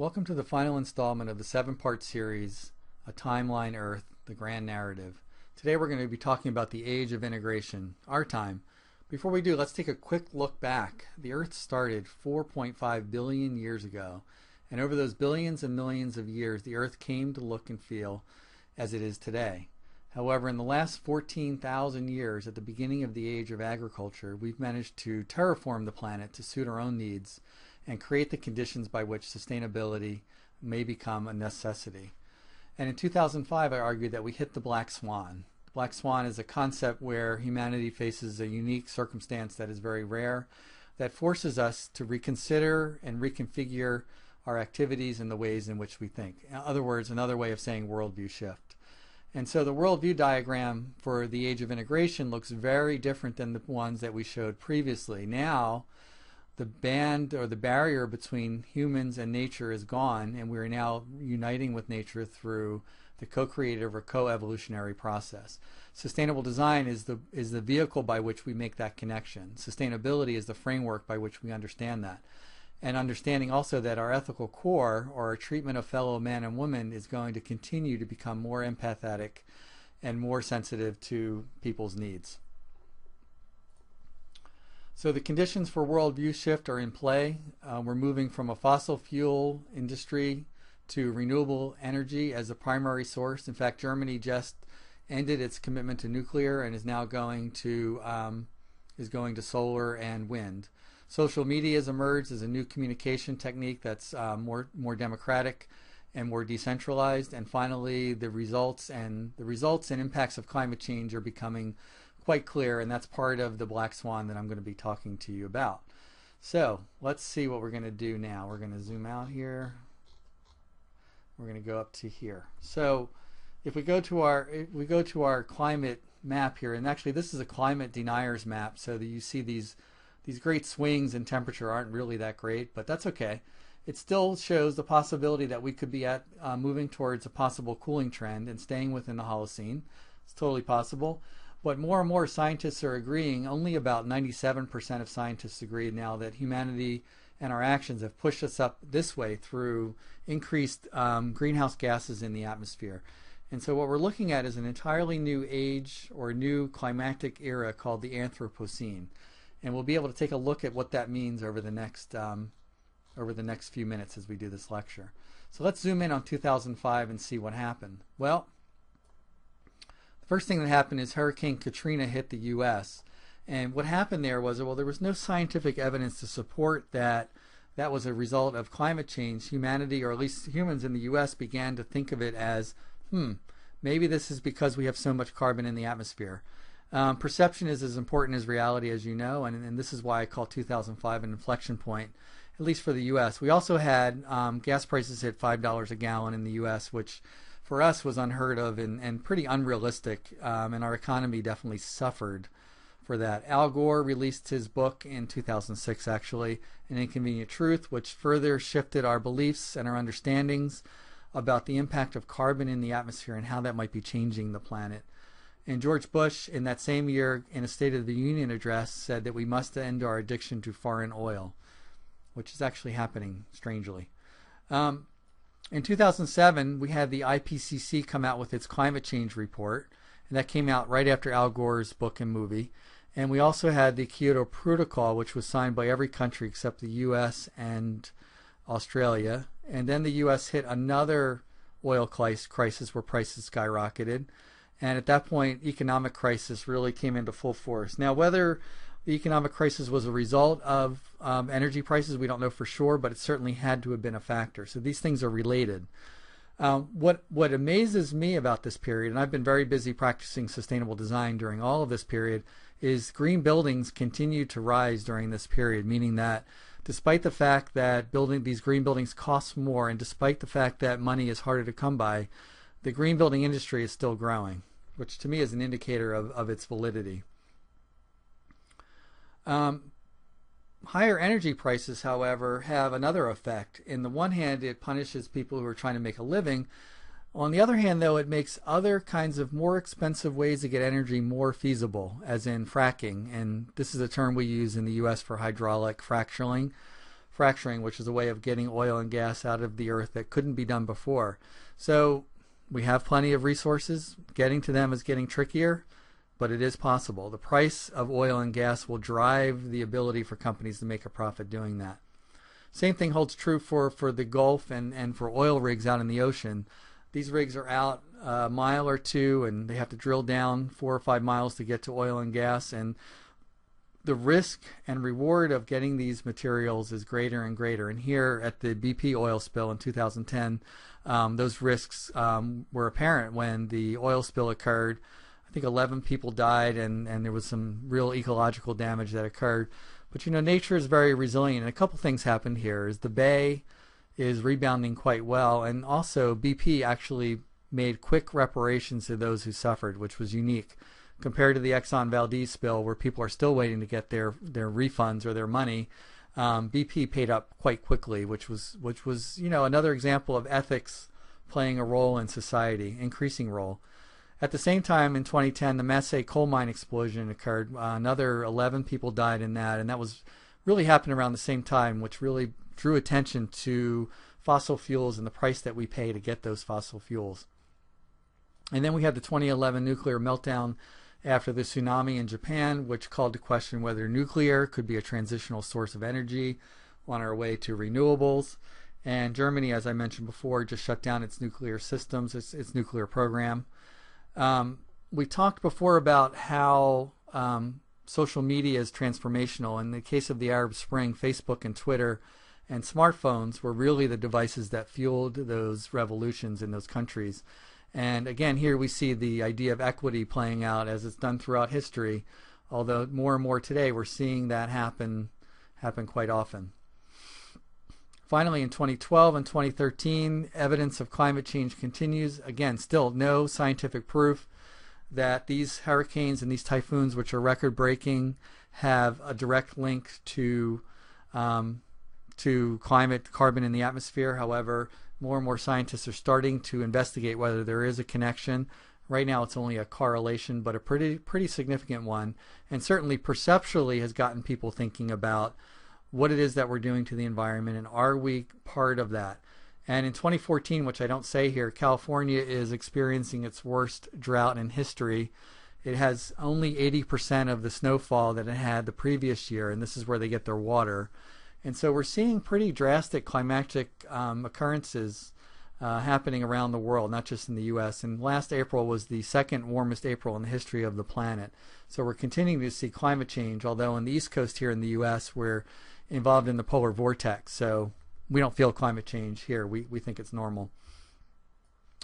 Welcome to the final installment of the 7-part series, A Timeline Earth, the Grand Narrative. Today we're going to be talking about the age of integration, our time. Before we do, let's take a quick look back. The Earth started 4.5 billion years ago, and over those billions and millions of years, the Earth came to look and feel as it is today. However, in the last 14,000 years, at the beginning of the age of agriculture, we've managed to terraform the planet to suit our own needs and create the conditions by which sustainability may become a necessity. And in 2005, I argued that we hit the black swan. The black swan is a concept where humanity faces a unique circumstance that is very rare, that forces us to reconsider and reconfigure our activities and the ways in which we think. In other words, another way of saying worldview shift. And so the worldview diagram for the age of integration looks very different than the ones that we showed previously. Now, the band or the barrier between humans and nature is gone, and we're now uniting with nature through the co-creative or co-evolutionary process. Sustainable design is the vehicle by which we make that connection. Sustainability is the framework by which we understand that. And understanding also that our ethical core, or our treatment of fellow man and woman, is going to continue to become more empathetic and more sensitive to people's needs. So the conditions for worldview shift are in play. We're moving from a fossil fuel industry to renewable energy as a primary source. In fact, Germany just ended its commitment to nuclear and is now going to solar and wind. Social media has emerged as a new communication technique that's more democratic and more decentralized. And finally, the results and impacts of climate change are becoming quite clear, and that's part of the black swan that I'm going to be talking to you about. So let's see what we're going to do now. We're going to zoom out here. We're going to go up to here. So if we go to our climate map here, and actually this is a climate deniers map, so that you see these great swings in temperature aren't really that great, but that's okay. It still shows the possibility that we could be moving towards a possible cooling trend and staying within the Holocene. It's totally possible. But more and more scientists are agreeing, only about 97% of scientists agree now, that humanity and our actions have pushed us up this way through increased greenhouse gases in the atmosphere. And so what we're looking at is an entirely new age or new climatic era called the Anthropocene. And we'll be able to take a look at what that means over the next few minutes as we do this lecture. So let's zoom in on 2005 and see what happened. Well, the first thing that happened is Hurricane Katrina hit the U.S. And what happened there was, well, there was no scientific evidence to support that was a result of climate change. Humanity, or at least humans in the U.S., began to think of it as, maybe this is because we have so much carbon in the atmosphere. Perception is as important as reality, as you know, and this is why I call 2005 an inflection point, at least for the U.S. We also had gas prices hit $5 a gallon in the U.S., which for us was unheard of and pretty unrealistic, and our economy definitely suffered for that. Al Gore released his book in 2006, actually, An Inconvenient Truth, which further shifted our beliefs and our understandings about the impact of carbon in the atmosphere and how that might be changing the planet. And George Bush, in that same year, in a State of the Union address, said that we must end our addiction to foreign oil, which is actually happening, strangely. In 2007, we had the IPCC come out with its climate change report, and that came out right after Al Gore's book and movie. And we also had the Kyoto Protocol, which was signed by every country except the U.S. and Australia. And then the U.S. hit another oil crisis where prices skyrocketed. And at that point, economic crisis really came into full force. Now, whether the economic crisis was a result of energy prices, we don't know for sure, but it certainly had to have been a factor. So these things are related. What amazes me about this period, and I've been very busy practicing sustainable design during all of this period, is green buildings continue to rise during this period, meaning that despite the fact that building these green buildings costs more, and despite the fact that money is harder to come by, the green building industry is still growing, which to me is an indicator of its validity. Higher energy prices, however, have another effect. In the one hand, it punishes people who are trying to make a living. On the other hand, though, it makes other kinds of more expensive ways to get energy more feasible, as in fracking. And this is a term we use in the U.S. for hydraulic fracturing. fracturing, which is a way of getting oil and gas out of the earth that couldn't be done before. So we have plenty of resources. Getting to them is getting trickier, but it is possible. The price of oil and gas will drive the ability for companies to make a profit doing that. Same thing holds true for the Gulf and for oil rigs out in the ocean. These rigs are out a mile or two, and they have to drill down 4 or 5 miles to get to oil and gas. And the risk and reward of getting these materials is greater and greater. And here at the BP oil spill in 2010, those risks were apparent when the oil spill occurred. I think 11 people died, and there was some real ecological damage that occurred. But nature is very resilient, and a couple things happened here. Is the bay is rebounding quite well, and also BP actually made quick reparations to those who suffered, which was unique compared to the Exxon Valdez spill, where people are still waiting to get their refunds or their money. BP paid up quite quickly, which was another example of ethics playing a role in society, increasing role. At the same time, in 2010, the Massey coal mine explosion occurred. Another 11 people died in that, and that was really happened around the same time, which really drew attention to fossil fuels and the price that we pay to get those fossil fuels. And then we had the 2011 nuclear meltdown after the tsunami in Japan, which called to question whether nuclear could be a transitional source of energy on our way to renewables. And Germany, as I mentioned before, just shut down its nuclear systems, its nuclear program. We talked before about how social media is transformational. In the case of the Arab Spring, Facebook and Twitter and smartphones were really the devices that fueled those revolutions in those countries. And again, here we see the idea of equity playing out as it's done throughout history, although more and more today we're seeing that happen quite often. Finally, in 2012 and 2013, evidence of climate change continues. Again, still no scientific proof that these hurricanes and these typhoons, which are record-breaking, have a direct link to climate, carbon in the atmosphere. However, more and more scientists are starting to investigate whether there is a connection. Right now it's only a correlation, but a pretty significant one, and certainly perceptually has gotten people thinking about what it is that we're doing to the environment, and are we part of that? And in 2014, which I don't say here, California is experiencing its worst drought in history. It has only 80% of the snowfall that it had the previous year, and this is where they get their water. And so we're seeing pretty drastic climatic occurrences happening around the world, not just in the U.S. And last April was the second warmest April in the history of the planet. So we're continuing to see climate change, although on the East Coast here in the U.S. we're involved in the polar vortex. So we don't feel climate change here. We think it's normal.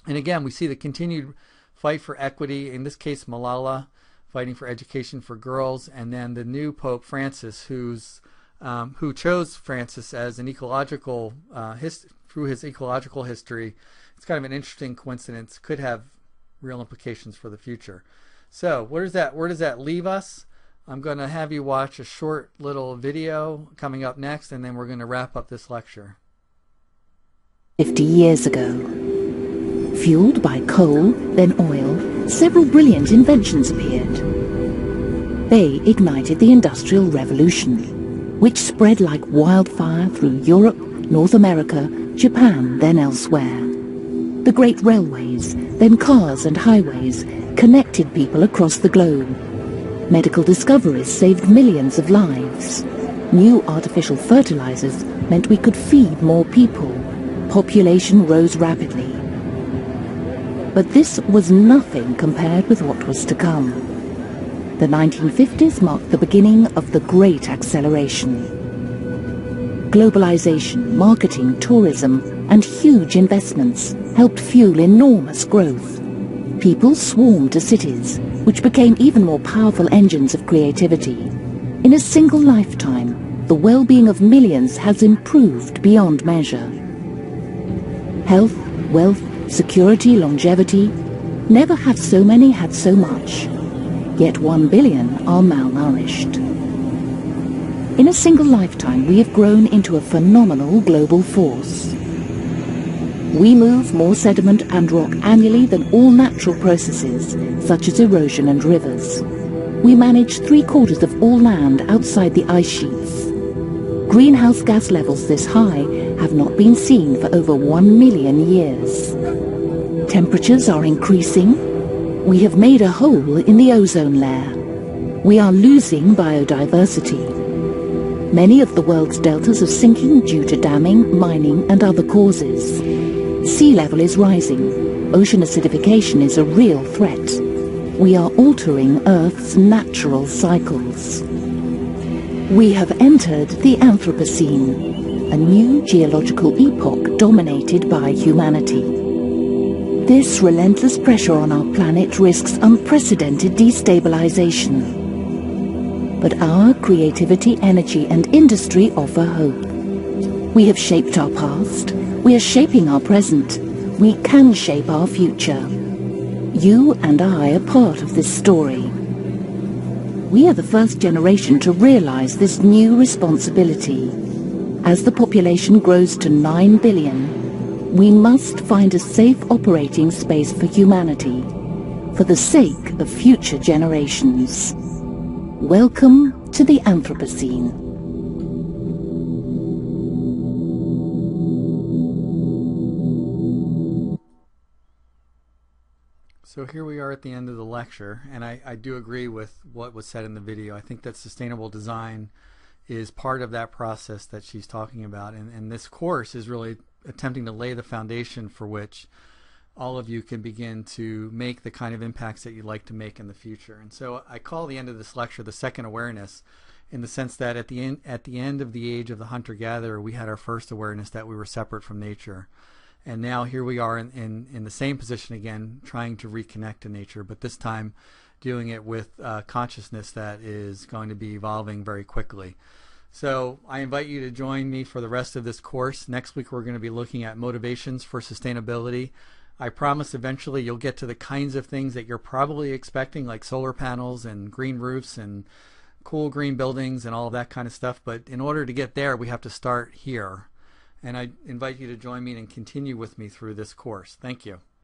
And again, we see the continued fight for equity, in this case Malala, fighting for education for girls, and then the new Pope Francis, who chose Francis as an ecological through his ecological history. It's kind of an interesting coincidence. Could have real implications for the future. So where does that leave us? I'm going to have you watch a short little video coming up next, and then we're going to wrap up this lecture. 50 years ago, fueled by coal, then oil, several brilliant inventions appeared. They ignited the Industrial Revolution, which spread like wildfire through Europe, North America, Japan, then elsewhere. The great railways, then cars and highways, connected people across the globe. Medical discoveries saved millions of lives. New artificial fertilizers meant we could feed more people. Population rose rapidly. But this was nothing compared with what was to come. The 1950s marked the beginning of the Great Acceleration. Globalization, marketing, tourism, and huge investments helped fuel enormous growth. People swarmed to cities, which became even more powerful engines of creativity. In a single lifetime, the well-being of millions has improved beyond measure. Health, wealth, security, longevity, never have so many had so much. Yet 1 billion are malnourished. In a single lifetime, we have grown into a phenomenal global force. We move more sediment and rock annually than all natural processes, such as erosion and rivers. We manage 3/4 of all land outside the ice sheets. Greenhouse gas levels this high have not been seen for over 1 million years. Temperatures are increasing. We have made a hole in the ozone layer. We are losing biodiversity. Many of the world's deltas are sinking due to damming, mining and other causes. Sea level is rising. Ocean acidification is a real threat. We are altering Earth's natural cycles. We have entered the Anthropocene, a new geological epoch dominated by humanity. This relentless pressure on our planet risks unprecedented destabilization. But our creativity, energy and industry offer hope. We have shaped our past. We are shaping our present. We can shape our future. You and I are part of this story. We are the first generation to realize this new responsibility. As the population grows to 9 billion, we must find a safe operating space for humanity, for the sake of future generations. Welcome to the Anthropocene. So here we are at the end of the lecture, and I do agree with what was said in the video. I think that sustainable design is part of that process that she's talking about, and this course is really attempting to lay the foundation for which all of you can begin to make the kind of impacts that you'd like to make in the future. And so I call the end of this lecture the second awareness, in the sense that at the end of the age of the hunter-gatherer, we had our first awareness that we were separate from nature. And now here we are in the same position again, trying to reconnect to nature, but this time doing it with consciousness that is going to be evolving very quickly. So I invite you to join me for the rest of this course. Next week we're going to be looking at motivations for sustainability. I promise eventually you'll get to the kinds of things that you're probably expecting, like solar panels and green roofs and cool green buildings and all of that kind of stuff. But in order to get there, we have to start here. And I invite you to join me and continue with me through this course. Thank you.